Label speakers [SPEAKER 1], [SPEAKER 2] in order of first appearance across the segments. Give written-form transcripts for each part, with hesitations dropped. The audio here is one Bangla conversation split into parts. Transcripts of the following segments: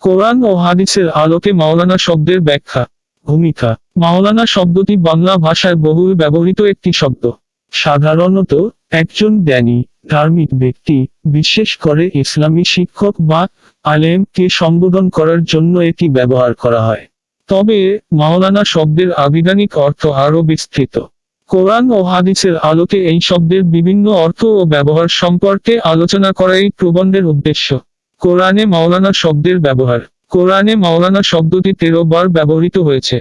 [SPEAKER 1] কোরআন ও হাদিসের আলোকে মাওলানা শব্দের ব্যাখ্যা। ভূমিকা। মাওলানা শব্দটি বাংলা ভাষায় বহুল ব্যবহৃত একটি শব্দ। সাধারণত একজন জ্ঞানী, ধার্মিক ব্যক্তি, বিশেষ করে ইসলামী শিক্ষক বা আলেমকে সম্বোধন করার জন্য এটি ব্যবহার করা হয়। তবে মাওলানা শব্দের আবিধানিক অর্থ আরও বিস্তৃত। কোরআন ও হাদিসের আলোকে এই শব্দের বিভিন্ন অর্থ ও ব্যবহার সম্পর্কে আলোচনা করা এই প্রবন্ধের উদ্দেশ্য। কোরআনে মাওলানা শব্দের ব্যবহার। কোরআনে মাওলানা শব্দটি 13 বার ব্যবহৃত হয়েছে।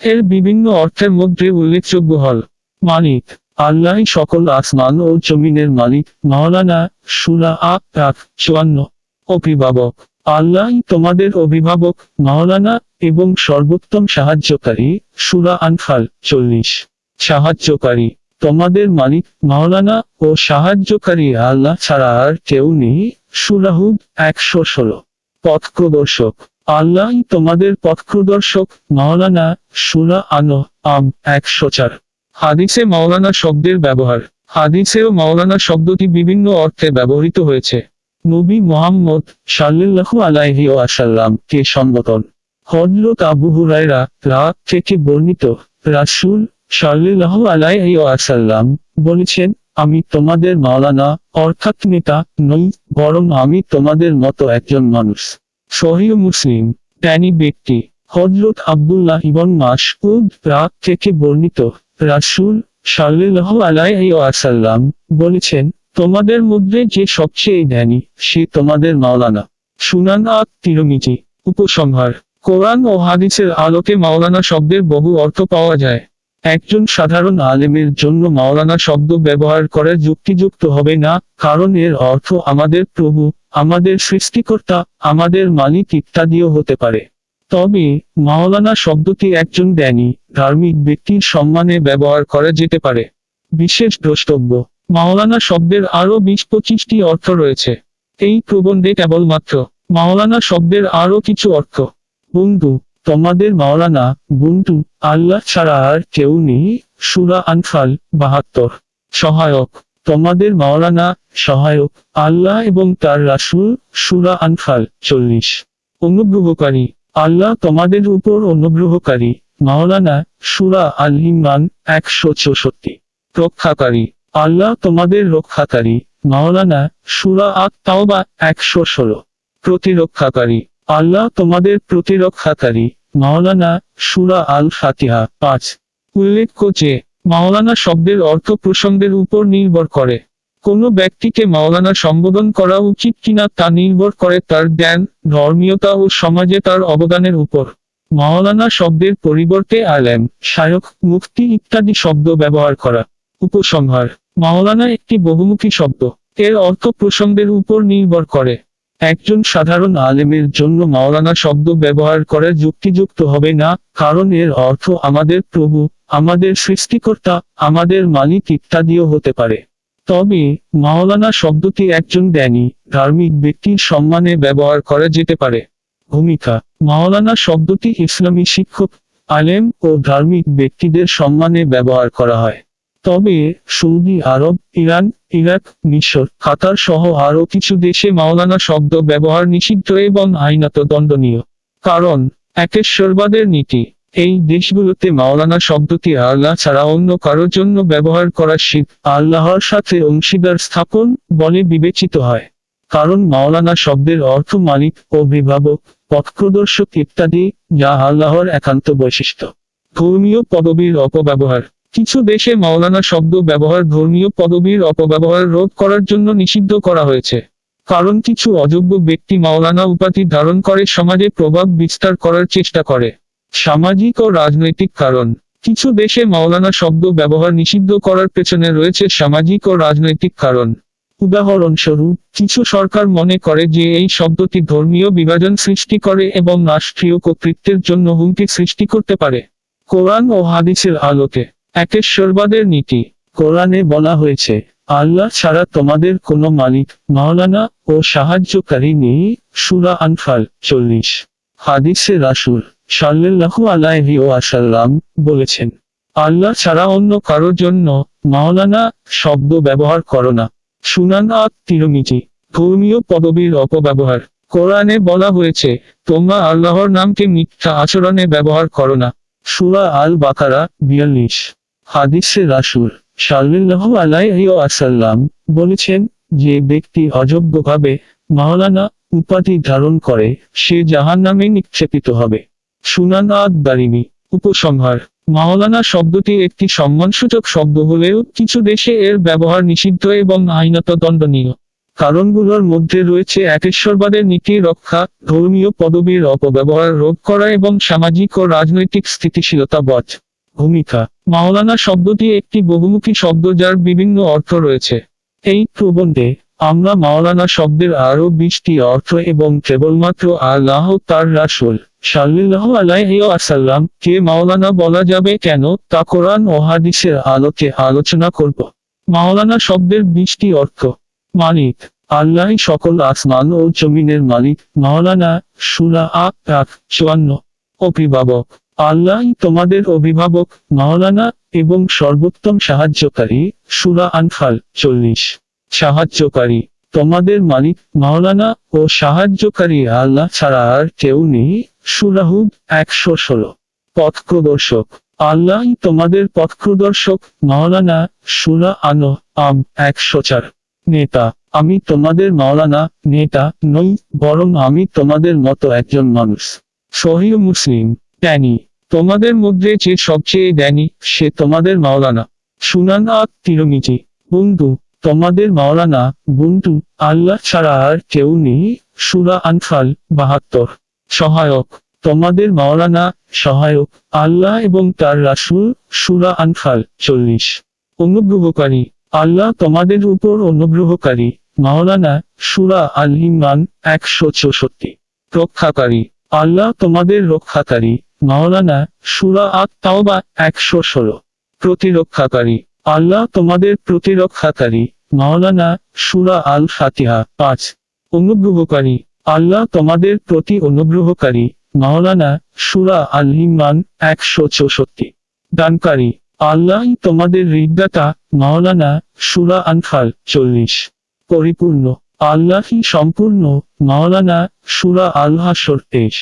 [SPEAKER 1] এর বিভিন্ন অর্থের মধ্যে উল্লেখযোগ্য হল: মালিক, আল্লাহই সকল আসমান ও জমিনের মালিক। মাওলানা, সূরা আ-আক 54। অভিভাবক, আল্লাহই তোমাদের অভিভাবক। মাওলানা এবং সর্বোত্তম সাহায্যকারী। সূরা আনফাল 40। সাহায্যকারী, তোমাদের মালিক। মাওলানা ও সাহায্যকারী আল্লাহ ছাড়া আর কেউ নেই। সূরা হুদ 116। পথপ্রদর্শক, আল্লাহই তোমাদের পথপ্রদর্শক। মাওলানা, সূরা আনআম 104। হাদিসে মাওলানা শব্দের ব্যবহার। হাদিসেও মাওলানা শব্দটি বিভিন্ন অর্থে ব্যবহৃত হয়েছে। নবী মুহাম্মদ সাল্লাল্লাহু আলাইহি ওয়াসাল্লাম কে সম্বোধন। হযরত আবু হুরায়রা থেকে বর্ণিত, রাসূল সাল্লাল্লাহু আলাইহি ওয়াসাল্লাম বলেছেন, আমি তোমাদের মাওলানা অর্থাৎ নেতা নই, বরং আমি তোমাদের মতো একজন মানুষ। সহিহ মুসলিম। জ্ঞানী ব্যক্তি। হযরত আব্দুল্লাহ ইবন মাসউদ থেকে বর্ণিত, রাসূল সাল্লাল্লাহু আলাইহি ওয়াসাল্লাম বলেছেন, তোমাদের মধ্যে যে সবচেয়ে জ্ঞানী সে তোমাদের মাওলানা। সুনান আত-তিরমিজি। উপসংহার। কোরআন ও হাদিসের আলোকে মাওলানা শব্দের বহু অর্থ পাওয়া যায়। একজন সাধারণ আলেমের জন্য মাওলানা শব্দ ব্যবহার করা যুক্তিযুক্ত হবে না, কারণ এর অর্থ আমাদের প্রভু, আমাদের সৃষ্টিকর্তা, আমাদের মালিক ইত্যাদিও হতে পারে। তবে মাওলানা শব্দটি একজন জ্ঞানী, ধার্মিক ব্যক্তির সম্মানে ব্যবহার করা যেতে পারে। বিশেষ দ্রষ্টব্য: মাওলানা শব্দের আরও 20-25টি অর্থ রয়েছে। এই প্রবন্ধে কেবলমাত্র মাওলানা শব্দের আরও কিছু অর্থ: বন্ধু, তোমাদের মাওলানা বন্ধু, আল্লাহ ছাড়া আর কেউ নেই। সূরা আনফাল 72। সহায়ক, তোমাদের মাওলানা সহায়ক, আল্লাহ এবং তার রাসূল। সূরা আনফাল 40। অনুগ্রহকারী, আল্লাহ তোমাদের উপর অনুগ্রহকারী। মাওলানা, সূরা আল ইমরান 164। রক্ষাকারী, আল্লাহ তোমাদের রক্ষাকারী। মাওলানা, সূরা আত-তাওবা 116। প্রতিরক্ষাকারী, আল্লাহ তোমাদের প্রতিরক্ষাকারী। মাওলানা, সূরা আল ফাতিহা 5। উল্লেখ্য যে, মাওলানা শব্দের অর্থ প্রসঙ্গের উপর নির্ভর করে। কোনো ব্যক্তিকে মাওলানা সম্বোধন করা উচিত কিনা তা নির্ভর করে তার জ্ঞান, ধর্মীয়তা ও সমাজে তার অবদানের উপর। মাওলানা শব্দের পরিবর্তে আলেম, শায়খ, মুফতি ইত্যাদি শব্দ ব্যবহার করা। উপসংহার। মাওলানা একটি বহুমুখী শব্দ। এর অর্থ প্রসঙ্গের উপর নির্ভর করে। একজন সাধারণ আলেমের জন্য মাওলানা শব্দ ব্যবহার করা যুক্তিযুক্ত হবে না, কারণ এর অর্থ আমাদের প্রভু, আমাদের সৃষ্টিকর্তা, আমাদের মালিক ইত্যাদিও হতে পারে। তবে মাওলানা শব্দটি একজন জ্ঞানী, ধার্মিক ব্যক্তির সম্মানে ব্যবহার করা যেতে পারে। ভূমিকা। মাওলানা শব্দটি ইসলামী শিক্ষক, আলেম ও ধার্মিক ব্যক্তিদের সম্মানে ব্যবহার করা হয়। তবে সৌদি আরব, ইরান, ইরাক, মিশর, কাতার সহ আরও কিছু দেশে মাওলানা শব্দ ব্যবহার নিষিদ্ধ এবং আইনত দণ্ডনীয়। কারণ একেশ্বরবাদের নীতি। এই দেশগুলোতে মাওলানা শব্দটি আল্লাহ ছাড়া অন্য কারোর জন্য ব্যবহার করা শিরক, আল্লাহর সাথে অংশীদার স্থাপন বলে বিবেচিত হয়। কারণ মাওলানা শব্দের অর্থ মালিক, অভিভাবক, পথপ্রদর্শক ইত্যাদি, যা আল্লাহর একান্ত বৈশিষ্ট্য। ধর্মীয় পদবীর অপব্যবহার। কিছু দেশে মাওলানা শব্দ ব্যবহার ধর্মীয় পদবীর অপব্যবহার রোধ করার জন্য নিষিদ্ধ করা হয়েছে। কারণ কিছু অযোগ্য ব্যক্তি মাওলানা উপাধি ধারণ করে সমাজে প্রভাব বিস্তার করার চেষ্টা করে। সামাজিক ও রাজনৈতিক কারণ। কিছু দেশে মাওলানা শব্দ ব্যবহার নিষিদ্ধ করার পেছনে রয়েছে সামাজিক ও রাজনৈতিক কারণ। উদাহরণস্বরূপ, কিছু সরকার মনে করে যে এই শব্দটি ধর্মীয় বিভাজন সৃষ্টি করে এবং রাষ্ট্রীয় কর্তৃত্বের জন্য হুমকি সৃষ্টি করতে পারে। কোরআন ও হাদিসের আলোকে একেশ্বরবাদের নীতি। কোরআনে বলা হয়েছে, আল্লাহ ছাড়া তোমাদের কোনো মালিক, মাওলানা ও সাহায্যকারী নেই। সূরা আনফাল 40। হাদিসে রাসূল সাল্লাল্লাহু আলাইহি ওয়াসাল্লাম বলেছেন, আল্লাহ ছাড়া অন্য কারোর জন্য মাওলানা শব্দ ব্যবহার করো না। সুনান আত-তিরমিজি। ধর্মীয় পদবীর অপব্যবহার। কোরআনে বলা হয়েছে, তোমরা আল্লাহর নামকে মিথ্যা আচরণে ব্যবহার করো না। সূরা আল বাকারা 42। হাদিসে রাসূল সাল্লাল্লাহু আলাইহি ওয়াসাল্লাম বলেছেন, যে ব্যক্তি অযোগ্যভাবে মাওলানা উপাধি ধারণ করে সে জাহান্নামে নিক্ষেপিত হবে। সুনান আদ-দারিমি। উপসংহার: মাওলানা শব্দটি একটি সম্মানসূচক শব্দ হলেও কিছু দেশে এর ব্যবহার নিষিদ্ধ এবং আইনত দণ্ডনীয়। কারণগুলোর মধ্যে রয়েছে একেশ্বরবাদের নীতি রক্ষা, ধর্মীয় পদবীর অপব্যবহার রোধ করা এবং সামাজিক ও রাজনৈতিক স্থিতিশীলতা বজায়। ভূমিকা: মাওলানা শব্দটি একটি বহুমুখী শব্দ যার বিভিন্ন অর্থ রয়েছে। এই প্রবন্ধে আমরা মাওলানা শব্দের আরও 20টি অর্থ এবং কেবলমাত্র আল্লাহ তার রাসূল সাল্লাল্লাহু আলাইহি ওয়াসাল্লাম কে মাওলানা বলা যাবে কেন তা কোরআন ও হাদিসের আলোকে আলোচনা করব। মাওলানা শব্দের 20টি অর্থ। মালিক: আল্লাহই সকল আসমান ও জমিনের মালিক। মাওলানা সূরা আক 54। অভিভাবক: আল্লাহই তোমাদের অভিভাবক। মাওলানা এবং সর্বোত্তম সাহায্যকারী। সূরা আনফাল 40। সাহায্যকারী: তোমাদের মালিক মাওলানা ও সাহায্যকারী আল্লাহ ছাড়া আর কেউ নেই। সূরা হুদ 116। পথ প্রদর্শক: আল্লাহই তোমাদের পথ প্রদর্শক। মাওলানা সূরা আনআম 104। নেতা: আমি তোমাদের মাওলানা নেতা নই, বরং আমি তোমাদের মতো একজন মানুষ। সহিহ মুসলিম। জ্ঞানী: তোমাদের মধ্যে যে সবচেয়ে জ্ঞানী সে তোমাদের মাওলানা। সুনান আত-তিরমিজি। বন্ধু: তোমাদের মাওলানা বন্ধু আল্লাহ ছাড়া আর কেউ নেই। সূরা আনফাল 72। সহায়ক: তোমাদের মাওলানা সহায়ক আল্লাহ এবং তার রাসূল। সূরা আনফাল 40। অনুগ্রহকারী: আল্লাহ তোমাদের উপর অনুগ্রহকারী। মাওলানা সূরা আল ইমরান 164। রক্ষাকারী: আল্লাহ তোমাদের রক্ষাকারী। মাওলানা সূরা আত-তাওবা 116। প্রতিরক্ষাকারী: আল্লাহ তোমাদের প্রতিরক্ষাকারী। মাওলানা সূরা আল ফাতিহা 5। অনুগ্রহকারী: আল্লাহ তোমাদের প্রতি অনুগ্রহকারী। মাওলানা সূরা আল ইমরান 164। দানকারী: আল্লাহই তোমাদের ঋণদাতা। মাওলানা সূরা আনফাল 40। পরিপূর্ণ: আল্লাহই সম্পূর্ণ। মাওলানা সূরা আল হাশর 23।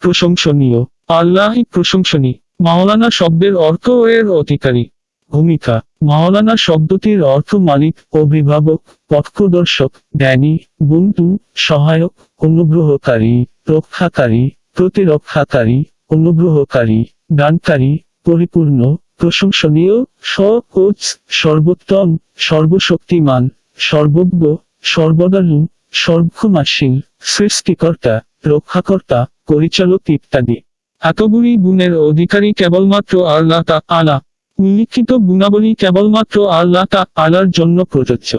[SPEAKER 1] প্রশংসনীয়: আল্লাহই প্রশংসনীয়। মাওলানা শব্দের অর্থ ও এর অধিকারী। ভূমিকা: মাওলানা শব্দটির অর্থ মালিক, অভিভাবক, পথপ্রদর্শক, জ্ঞানী, বন্ধু, সহায়ক, অনুগ্রহকারী, রক্ষাকারী, প্রতিরক্ষাকারী, অনুগ্রহকারী, দানকারী, পরিপূর্ণ, প্রশংসনীয়, সহজ, সর্বোত্তম, সর্বশক্তিমান, সর্বজ্ঞ, সর্বদয়ালু, সর্বক্ষমাশীল, সৃষ্টিকর্তা, রক্ষাকর্তা, পরিচালক ইত্যাদি। এতগুলি গুণের অধিকারী কেবলমাত্র আল্লাহ তাআলা। উল্লিখিত গুণাবলী কেবলমাত্র আল্লাহ তাআলার জন্য প্রযোজ্য,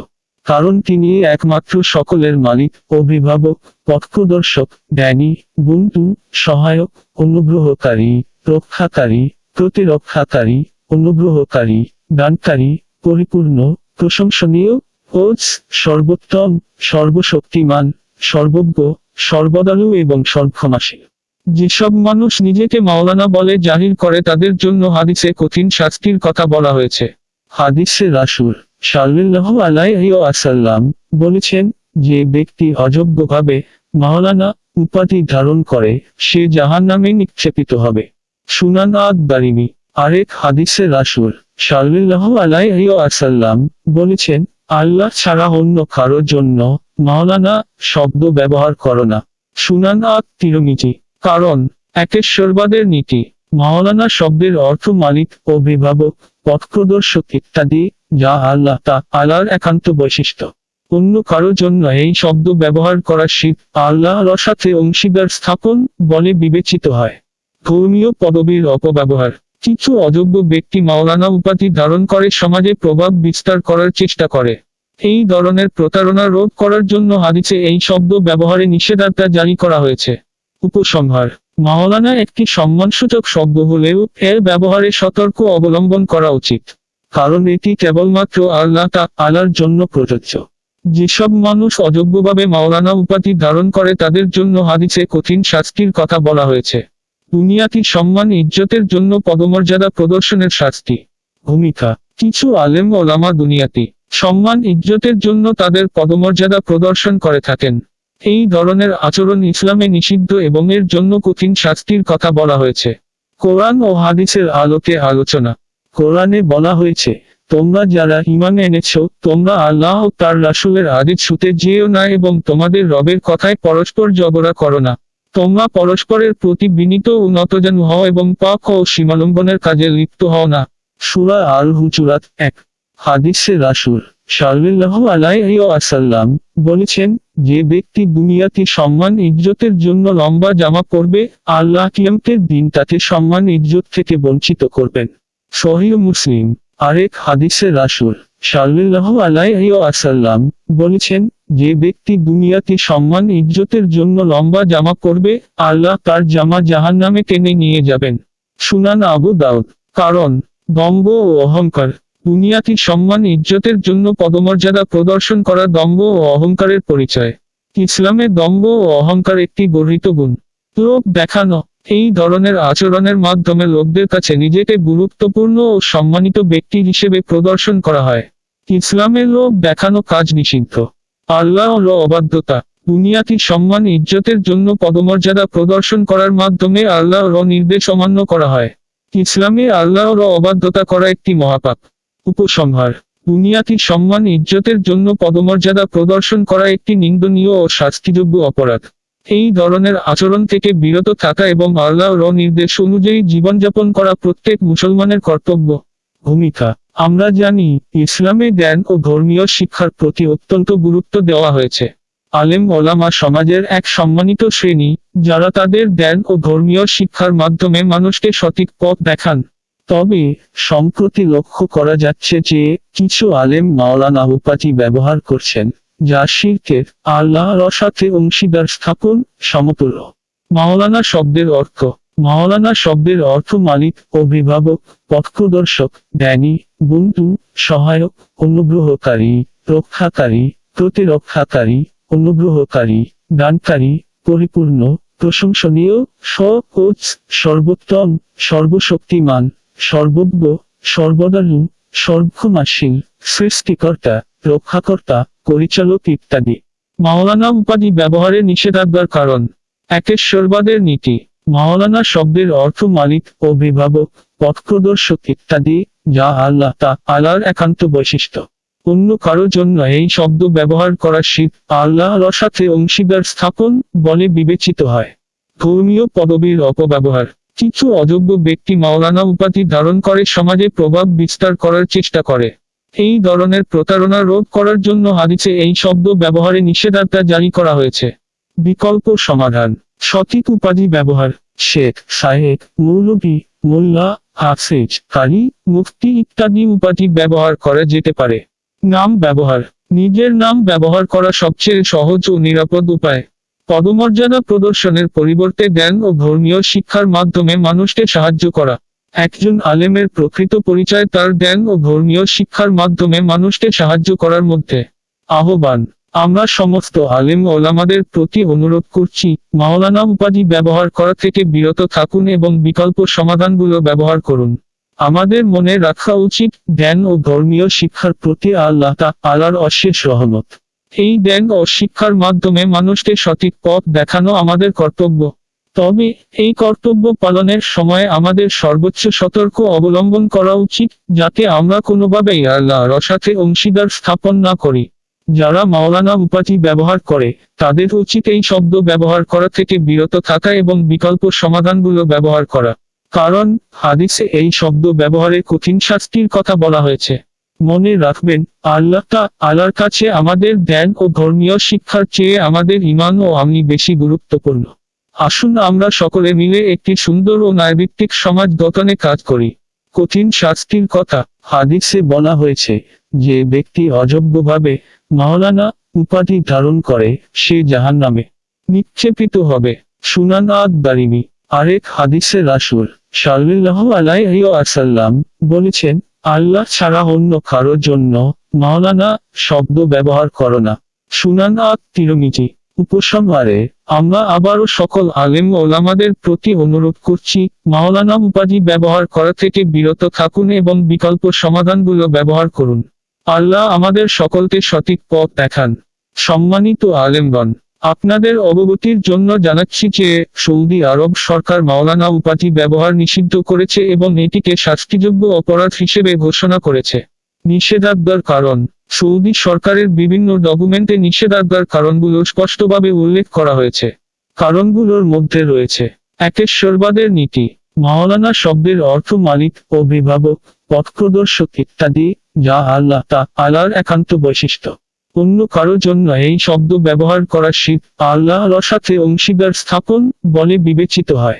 [SPEAKER 1] কারণ তিনি একমাত্র সকলের মালিক, অভিভাবক, পথপ্রদর্শক, জ্ঞানী, বন্ধু, সহায়ক, অনুগ্রহকারী, রক্ষাকারী, প্রতিরক্ষাকারী, অনুগ্রহকারী, দানকারী, পরিপূর্ণ, প্রশংসনীয়, সহজ, সর্বোত্তম, সর্বশক্তিমান, সর্বজ্ঞ, সর্বদয়ালু এবং সর্বক্ষমাশীল। যেসব মানুষ নিজেকে মাওলানা বলে জাহির করে তাদের জন্য হাদিসে কঠিন শাস্তির কথা বলা হয়েছে। হাদিসে রাসূল সাল্লাল্লাহু আলাইহি ওয়াসাল্লাম বলেছেন, যে ব্যক্তি অযোগ্যভাবে মাওলানা উপাধি ধারণ করে সে জাহান্নামে নিক্ষেপিত হবে। সুনান আদ-দারিমি। আরেক হাদিসে রাসূল সাল্লাল্লাহু আলাইহি ওয়াসাল্লাম বলেছেন, আল্লাহ ছাড়া অন্য কারোর জন্য মাওলানা শব্দ ব্যবহার করো না। সুনান আত-তিরমিজি। কারণ একেশ্বরবাদের নীতি। মাওলানা শব্দের অর্থ মালিক, অভিভাবক, পথপ্রদর্শক ইত্যাদি, যা আল্লাহ তাআলার একান্ত বৈশিষ্ট্য। অন্য কারো জন্য এই শব্দ ব্যবহার করা শিরক, আল্লাহর সাথে অংশীদার স্থাপন বলে বিবেচিত হয়। ধর্মীয় পদবীর অপব্যবহার। কিছু অযোগ্য ব্যক্তি মাওলানা উপাধি ধারণ করে সমাজে প্রভাব বিস্তার করার চেষ্টা করে। এই ধরনের প্রতারণা রোধ করার জন্য হাদিসে এই শব্দ ব্যবহারে নিষেধাজ্ঞা জারি করা হয়েছে। উপসংহার: মাওলানা একটি সম্মানসূচক শব্দ হলেও এর ব্যবহারে সতর্ক অবলম্বন করা উচিত, কারণ এটি কেবলমাত্র আল্লাহ তাআলার জন্য প্রযোজ্য। যেসব মানুষ অযোগ্যভাবে মাওলানা উপাধি ধারণ করে তাদের জন্য হাদিসে কঠিন শাস্তির কথা বলা হয়েছে। দুনিয়াতি সম্মান ইজ্জতের জন্য পদমর্যাদা প্রদর্শনের শাস্তি। ভূমিকা: কিছু আলেম ওলামা দুনিয়াতি সম্মান ইজ্জতের জন্য তাদের পদমর্যাদা প্রদর্শন করে থাকেন। এই ধরনের আচরণ ইসলামে নিষিদ্ধ এবং এর জন্য কঠিন শাস্তির কথা বলা হয়েছে। কোরআন ও হাদিসের আলোকে আলোচনা। কোরআনে বলা হয়েছে, তোমরা যারা ঈমান এনেছো, তোমরা আল্লাহ ও তার রাসূলের আদেশ ছুঁতে যেও না এবং তোমাদের রবের কথায় পরস্পর ঝগড়া করো না। তোমরা পরস্পরের প্রতি বিনীত ও নতজানু হও এবং পাপ ও সীমালঙ্ঘনের কাজে লিপ্ত হও না। সূরা আল হুজুরাত 1। হাদিসে রাসূল সাল্লাল্লাহু আলাইহি ওয়াসাল্লাম বলেছেন, যে ব্যক্তি দুনিয়াতে সম্মান ইজ্জতের জন্য লম্বা জামা পরবে, আল্লাহ কিয়ামতের দিন তাকে সম্মান ইজ্জত থেকে বঞ্চিত করবেন। সহিহ মুসলিম। আরেক হাদিসে রাসূল সাল্লাল্লাহু আলাইহি ওয়াসাল্লাম বলেছেন, যে ব্যক্তি দুনিয়াতে সম্মান ইজ্জতের জন্য লম্বা জামা পরবে, আল্লাহ তার জামা জাহান্নামে টেনে নিয়ে যাবেন। সুনান আবু দাউদ। কারণ দম্ভ ও অহংকার। দুনিয়াতে সম্মান ইজ্জতের জন্য পদমর্যাদা প্রদর্শন করা দম্ভ ও অহংকারের পরিচয়। ইসলামে দম্ভ ও অহংকার একটি গর্হিত গুণ। লোক দেখানো। এই ধরনের আচরণের মাধ্যমে লোকদের কাছে নিজেকে গুরুত্বপূর্ণ ও সম্মানিত ব্যক্তি হিসেবে প্রদর্শন করা হয়। ইসলামে লোক দেখানো কাজ নিষিদ্ধ। আল্লাহর অবাধ্যতা। দুনিয়াতে সম্মান ইজ্জতের জন্য পদমর্যাদা প্রদর্শন করার মাধ্যমে আল্লাহর নির্দেশ অমান্য করা হয়। ইসলামে আল্লাহর অবাধ্যতা করা একটি মহাপাপ। উপসংহার। দুনিয়াতে সম্মান ইজ্জতের জন্য পদমর্যাদা প্রদর্শন করা একটি নিন্দনীয় ও শাস্তিযোগ্য অপরাধ। এই ধরনের আচরণ থেকে বিরত থাকা এবং আল্লাহর নির্দেশ অনুযায়ী জীবনযাপন করা প্রত্যেক মুসলমানের কর্তব্য। ভূমিকা। আমরা জানি, ইসলামে জ্ঞান ও ধর্মীয় শিক্ষার প্রতি অত্যন্ত গুরুত্ব দেওয়া হয়েছে। আলেম ওলামা সমাজের এক সম্মানিত শ্রেণী, যারা তাদের জ্ঞান ও ধর্মীয় শিক্ষার মাধ্যমে মানুষকে সঠিক পথ দেখান। তবে সম্প্রতি লক্ষ্য করা যাচ্ছে যে, কিছু আলেম মাওলানা উপাধি ব্যবহার করছেন, যা শিরকের, আল্লাহর সাথে অংশীদার স্থাপন সমতুল্য। মাওলানা শব্দের অর্থ। মাওলানা শব্দের অর্থ মালিক, অভিভাবক, পথপ্রদর্শক, জ্ঞানী, বন্ধু, সহায়ক, অনুগ্রহকারী, রক্ষাকারী, প্রতিরক্ষাকারী, অনুগ্রহকারী, দানকারী, পরিপূর্ণ, প্রশংসনীয়, সর্বোচ্চ, সর্বোত্তম, সর্বশক্তিমান, সর্বজ্ঞ, সর্বদয়ালু, সর্বক্ষমাশীল, সৃষ্টিকর্তা, রক্ষাকর্তা, পরিচালক ইত্যাদি। মাওলানা উপাধি ব্যবহারে নিষেধাজ্ঞার কারণ। একেশ্বরবাদের নীতি। মাওলানা শব্দের অর্থ মালিক, অভিভাবক, পথপ্রদর্শক ইত্যাদি, যা আল্লাহ তাআলার একান্ত বৈশিষ্ট্য। অন্য কারো জন্য এই শব্দ ব্যবহার করা শিরক, আল্লাহর সাথে অংশীদার স্থাপন বলে বিবেচিত হয়। ধর্মীয় পদবীর অপব্যবহার। কিছু অযোগ্য ব্যক্তি মাওলানা উপাধি ধারণ করে সমাজে প্রভাব বিস্তার করার চেষ্টা করে। এই ধরনের প্রতারণা রোধ করার জন্য হাদিসে এই শব্দ ব্যবহারে নিষেধাজ্ঞা জারি করা হয়েছে। বিকল্প সমাধান। সঠিক উপাধি ব্যবহার। শেখ, সাহেব, মৌলভী, মোল্লা, হাফেজ, কারি, মুফতি ইত্যাদি উপাধি ব্যবহার করা যেতে পারে। নাম ব্যবহার। নিজের নাম ব্যবহার করা সবচেয়ে সহজ ও নিরাপদ উপায়। পদমর্যাদা প্রদর্শনের পরিবর্তে জ্ঞান ও ধর্মীয় শিক্ষার মাধ্যমে মানুষকে সাহায্য করা। একজন আলেমের প্রকৃত পরিচয় তার জ্ঞান ও ধর্মীয় শিক্ষার মাধ্যমে মানুষকে সাহায্য করার মধ্যে। আহ্বান। আমরা সমস্ত আলেম ওলামাদের প্রতি অনুরোধ করছি, মাওলানা উপাধি ব্যবহার করা থেকে বিরত থাকুন এবং বিকল্প সমাধানগুলো ব্যবহার করুন। আমাদের মনে রাখা উচিত, জ্ঞান ও ধর্মীয় শিক্ষার প্রতি আল্লাহ তাআলার অশেষ রহমত। এই জ্ঞান ও শিক্ষার মাধ্যমে মানুষকে সঠিক পথ দেখানো আমাদের কর্তব্য। তবে এই কর্তব্য পালনের সময় আমাদের সর্বোচ্চ সতর্ক অবলম্বন করা উচিত, যাতে আমরা কোনোভাবেই আল্লাহর সাথে অংশীদার স্থাপন না করি। যারা মাওলানা উপাধি ব্যবহার করে, তাদের উচিত এই শব্দ ব্যবহার করা থেকে বিরত থাকা এবং বিকল্প সমাধানগুলো ব্যবহার করা। কারণ হাদিসে এই শব্দ ব্যবহারে কঠিন শাস্তির কথা বলা হয়েছে। মনে রাখবেন, আল্লাহ তাআলার কাছে আমাদের জ্ঞান ও ধর্মীয় শিক্ষার চেয়ে আমাদের ঈমান ও আমল বেশি গুরুত্বপূর্ণ। আসুন আমরা সকলে মিলে একটি সুন্দর ও ন্যায়ভিত্তিক সমাজ গঠনে কাজ করি। কঠিন শাস্তির কথা। হাদিসে বলা হয়েছে, যে ব্যক্তি অযোগ্যভাবে মাওলানা উপাধি ধারণ করে, সে জাহান্নামে নিক্ষেপিত হবে। সুনান আদ-দারিমি। আরেক হাদিসে রাসূল সাল্লাল্লাহু আলাইহি ওয়াসাল্লাম বলেছেন, আল্লাহ ছাড়া অন্য কারো জন্য মাওলানা শব্দ ব্যবহার করো না। সুনান আত-তিরমিজি। উপসংহারে, আমরা আবারও সকল আলেম ওলামাদের প্রতি অনুরোধ করছি, মাওলানা উপাধি ব্যবহার করা থেকে বিরত থাকুন এবং বিকল্প সমাধানগুলো ব্যবহার করুন। আল্লাহ আমাদের সকলকে সঠিক পথ দেখান। সম্মানিত আলেমগণ, আপনাদের অবগতির জন্য জানাচ্ছি যে সৌদি আরব সরকার মাওলানা উপাধি ব্যবহার নিষিদ্ধ করেছে এবং এটিকে শাস্তিযোগ্য অপরাধ হিসেবে ঘোষণা করেছে। নিষেধাজ্ঞার কারণ: সৌদি সরকারের বিভিন্ন ডকুমেন্টে নিষেধাজ্ঞার কারণগুলো স্পষ্টভাবে উল্লেখ করা হয়েছে। কারণগুলোর মধ্যে রয়েছে: একেশ্বরবাদের নীতি। মাওলানা শব্দের অর্থ মালিক, অভিভাবক, পথপ্রদর্শক ইত্যাদি, যা আল্লাহ তাআলার একান্ত বৈশিষ্ট্য। অন্য কারো জন্য এই শব্দ ব্যবহার করা শিরক, আল্লাহর সাথে অংশীদার স্থাপন বলে বিবেচিত হয়।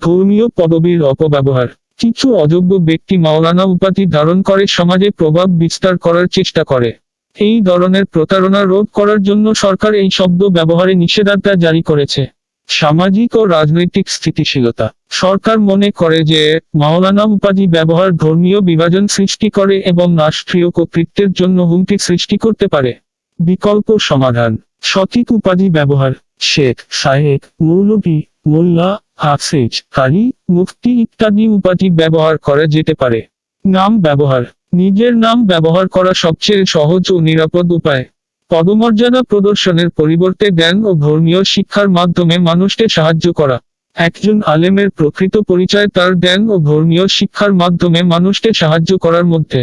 [SPEAKER 1] ধর্মীয় পদবীর অপব্যবহার। কিছু অযোগ্য ব্যক্তি মাওলানা উপাধি ধারণ করে সমাজে প্রভাব বিস্তার করার চেষ্টা করে। এই ধরনের প্রতারণা রোধ করার জন্য সরকার এই শব্দ ব্যবহারে নিষেধাজ্ঞা জারি করেছে। সামাজিক ও রাজনৈতিক স্থিতিশীলতা। সরকার মনে করে যে মাওলানা উপাধি ব্যবহার ধর্মীয় বিভাজন সৃষ্টি করে এবং রাষ্ট্রীয় কর্তৃত্বের জন্য হুমকি সৃষ্টি করতে পারে। বিকল্প সমাধান: সঠিক উপাধি ব্যবহার। শেখ, সাহেব, মৌলভী, মোল্লা, হাফেজ, কারি, মুফতি ইত্যাদি উপাধি ব্যবহার করা যেতে পারে। নাম ব্যবহার। নিজের নাম ব্যবহার করা সবচেয়ে সহজ ও নিরাপদ উপায়। পদমর্যাদা প্রদর্শনের পরিবর্তে জ্ঞান ও ধর্মীয় শিক্ষার মাধ্যমে মানুষকে সাহায্য করা। একজন আলেমের প্রকৃত পরিচয় তার জ্ঞান ও ধর্মীয় শিক্ষার মাধ্যমে মানুষকে সাহায্য করার মধ্যে।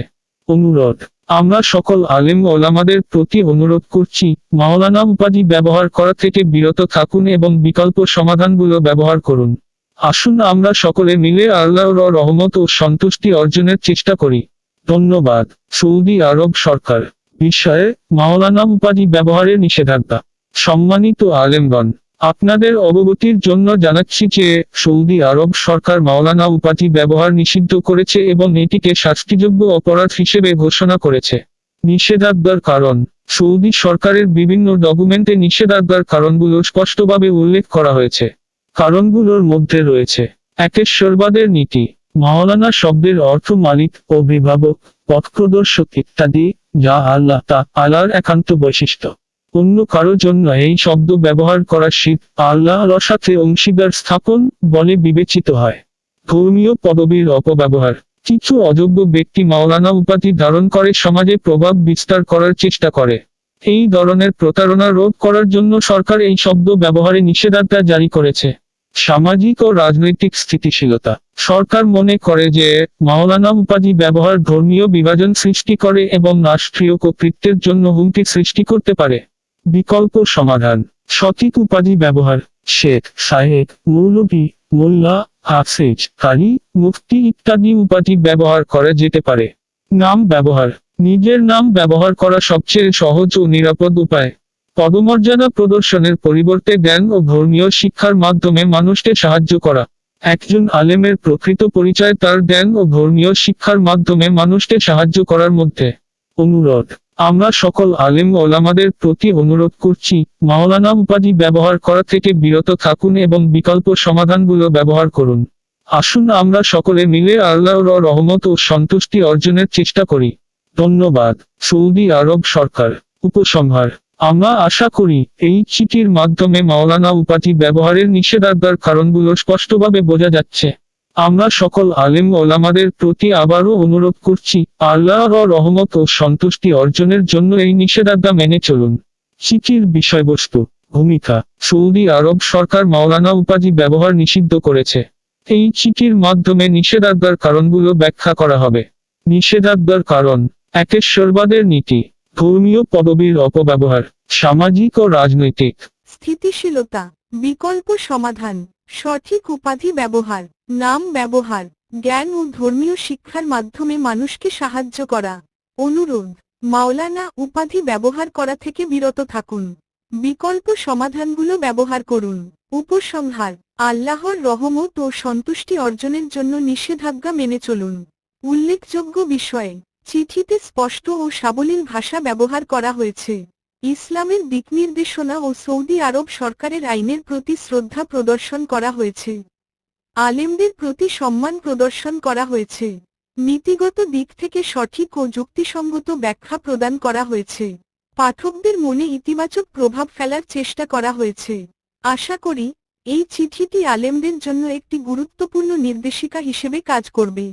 [SPEAKER 1] অনুরোধ: আমরা সকল আলেম ওলামাদের প্রতি অনুরোধ করছি, মাওলানা উপাধি ব্যবহার করা থেকে বিরত থাকুন এবং বিকল্প সমাধানগুলো ব্যবহার করুন। আসুন আমরা সকলে মিলে আল্লাহর রহমত ও সন্তুষ্টি অর্জনের চেষ্টা করি। ধন্যবাদ। সৌদি আরব সরকার। বিষয়ে: মাওলানা উপাধি ব্যবহারের নিষেধাজ্ঞা। সম্মানিত আলেমগণ, আপনাদের অবগতির জন্য জানাচ্ছি যে সৌদি আরব সরকার মাওলানা উপাধি ব্যবহার নিষিদ্ধ করেছে এবং এটিকে শাস্তিযোগ্য অপরাধ হিসেবে ঘোষণা করেছে। নিষেধাজ্ঞার কারণ: সৌদি সরকারের বিভিন্ন ডকুমেন্টে নিষেধাজ্ঞার কারণগুলো স্পষ্টভাবে উল্লেখ করা হয়েছে। কারণগুলোর মধ্যে রয়েছে: একেশ্বরবাদের নীতি। মাওলানা শব্দের অর্থ মালিক, অভিভাবক, পথপ্রদর্শক ইত্যাদি, যা আল্লাহ তাআলার একান্ত বৈশিষ্ট্য। অন্য কারো জন্য এই শব্দ ব্যবহার করা শিরক, আল্লাহর সাথে অংশীদার স্থাপন বলে বিবেচিত হয়। ধর্মীয় পদবীর অপব্যবহার। কিছু অযোগ্য ব্যক্তি মাওলানা উপাধি ধারণ করে সমাজে প্রভাব বিস্তার করার চেষ্টা করে। এই ধরনের প্রতারণা রোধ করার জন্য সরকার এই শব্দ ব্যবহারে নিষেধাজ্ঞা জারি করেছে। সামাজিক ও রাজনৈতিক স্থিতিশীলতা। সরকার মনে করে যে মাওলানা উপাধি ব্যবহার ধর্মীয় বিভাজন সৃষ্টি করে এবং রাষ্ট্রীয় কর্তৃত্বের জন্য হুমকি সৃষ্টি করতে পারে। বিকল্প সমাধান: সঠিক উপাধি ব্যবহার। শেখ, সাহেব, মৌলভী, মোল্লা, হাফেজ, কারি, মুফতি ইত্যাদি উপাধি ব্যবহার করা যেতে পারে। নাম ব্যবহার। নিজের নাম ব্যবহার করা সবচেয়ে সহজ ও নিরাপদ উপায়। পদমর্যাদা প্রদর্শনের পরিবর্তে জ্ঞান ও ধর্মীয় শিক্ষার মাধ্যমে মানুষকে সাহায্য করা। একজন আলেমের প্রকৃত পরিচয় তার জ্ঞান ও ধর্মীয় শিক্ষার মাধ্যমে মানুষকে সাহায্য করার মধ্যে। অনুরোধ: আমরা সকল আলেম ওলামাদের প্রতি অনুরোধ করছি, মাওলানা উপাধি ব্যবহার করা থেকে বিরত থাকুন এবং বিকল্প সমাধানগুলো ব্যবহার করুন। আসুন আমরা সকলে মিলে আল্লাহর রহমত ও সন্তুষ্টি অর্জনের চেষ্টা করি। ধন্যবাদ। সৌদি আরব সরকার। উপসংহার: আমরা আশা করি এই চিঠির মাধ্যমে মাওলানা উপাধি ব্যবহারের নিষেধাজ্ঞার কারণগুলো স্পষ্টভাবে বোঝা যাচ্ছে। আমরা সকল আলেম ওলামাদের প্রতি আবারও অনুরোধ করছি, আল্লাহর রহমত ও সন্তুষ্টি অর্জনের জন্য এই নিষেধাজ্ঞা মেনে চলুন। চিঠির বিষয়বস্তু। ভূমিকা: সৌদি আরব সরকার মাওলানা উপাধি ব্যবহার নিষিদ্ধ করেছে। এই চিঠির মাধ্যমে নিষেধাজ্ঞার কারণগুলো ব্যাখ্যা করা হবে। নিষেধাজ্ঞার কারণ: একেশ্বরবাদের নীতি, ধর্মীয় পদবীর অপব্যবহার, সামাজিক ও রাজনৈতিক
[SPEAKER 2] স্থিতিশীলতা, বিকল্প সমাধান, সঠিক উপাধি ব্যবহার, নাম ব্যবহার, জ্ঞান ও ধর্মীয় শিক্ষার মাধ্যমে মানুষকে সাহায্য করা। অনুরোধ: মাওলানা উপাধি ব্যবহার করা থেকে বিরত থাকুন। বিকল্প সমাধানগুলো ব্যবহার করুন। উপসংহার: আল্লাহর রহমত ও সন্তুষ্টি অর্জনের জন্য নিষেধাজ্ঞা মেনে চলুন। উল্লেখযোগ্য বিষয়: চিঠিতে স্পষ্ট ও সাবলীল ভাষা ব্যবহার করা হয়েছে। ইসলামের দিকনির্দেশনা ও সৌদি আরব সরকারের আইনের প্রতি শ্রদ্ধা প্রদর্শন করা হয়েছে। আলেমদের প্রতি সম্মান প্রদর্শন করা হয়েছে। নীতিগত দিক থেকে সঠিক ও যুক্তিসঙ্গত ব্যাখ্যা প্রদান করা হয়েছে। পাঠকদের মনে ইতিবাচক প্রভাব ফেলার চেষ্টা করা হয়েছে। আশা করি এই চিঠিটি আলেমদের জন্য একটি গুরুত্বপূর্ণ নির্দেশিকা হিসেবে কাজ করবে।